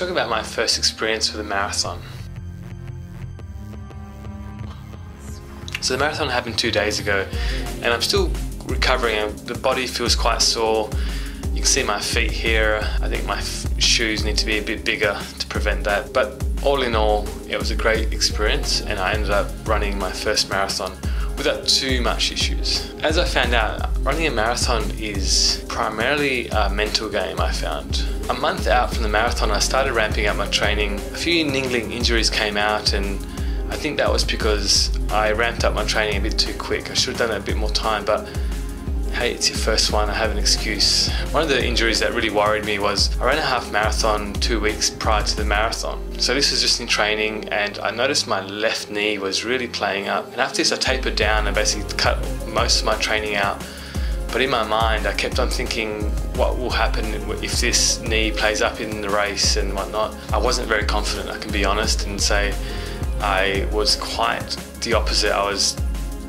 talk about my first experience with a marathon. So the marathon happened 2 days ago and I'm still recovering and the body feels quite sore. You can see my feet here. I think my shoes need to be a bit bigger to prevent that. But all in all, it was a great experience and I ended up running my first marathon without too much issues. As I found out, running a marathon is primarily a mental game, I found. A month out from the marathon, I started ramping up my training. A few niggling injuries came out and I think that was because I ramped up my training a bit too quick. I should have done it a bit more time, but hey, it's your first one, I have an excuse. One of the injuries that really worried me was I ran a half marathon 2 weeks prior to the marathon. So this was just in training and I noticed my left knee was really playing up. And after this I tapered down and basically cut most of my training out. But in my mind I kept on thinking what will happen if this knee plays up in the race and whatnot. I wasn't very confident, I can be honest and say I was quite the opposite. I was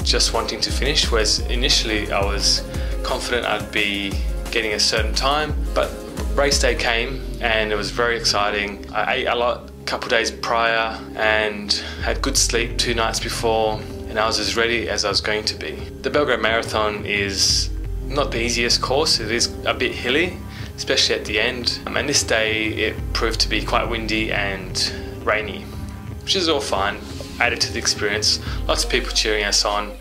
just wanting to finish, whereas initially I was confident I'd be getting a certain time, but race day came and it was very exciting. I ate a lot a couple days prior and had good sleep 2 nights before and I was as ready as I was going to be. The Belgrade Marathon is not the easiest course, it is a bit hilly, especially at the end, and this day it proved to be quite windy and rainy, which is all fine, added to the experience. Lots of people cheering us on.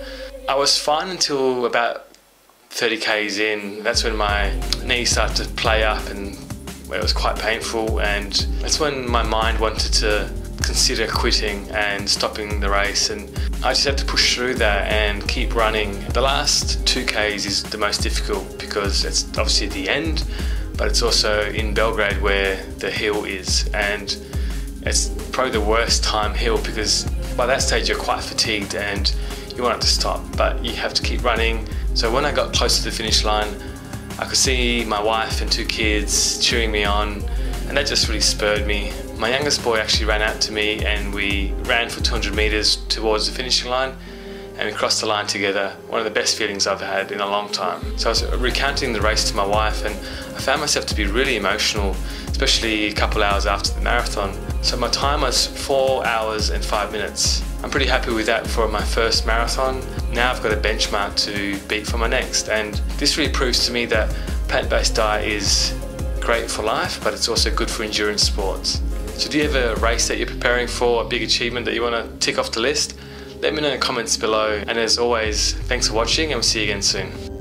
I was fine until about 30 k's in. That's when my knee started to play up and it was quite painful, and that's when my mind wanted to consider quitting and stopping the race, and I just had to push through that and keep running. The last 2 k's is the most difficult because it's obviously the end, but it's also in Belgrade where the hill is, and it's probably the worst time hill because by that stage you're quite fatigued and you want it to stop, but you have to keep running. So when I got close to the finish line, I could see my wife and 2 kids cheering me on, and that just really spurred me. My youngest boy actually ran out to me and we ran for 200 meters towards the finishing line and we crossed the line together. One of the best feelings I've had in a long time. So I was recounting the race to my wife and I found myself to be really emotional, especially a couple hours after the marathon. So my time was 4 hours and 5 minutes. I'm pretty happy with that for my first marathon. Now I've got a benchmark to beat for my next, and this really proves to me that plant-based diet is great for life, but it's also good for endurance sports. So do you have a race that you're preparing for, a big achievement that you want to tick off the list? Let me know in the comments below, and as always, thanks for watching and we'll see you again soon.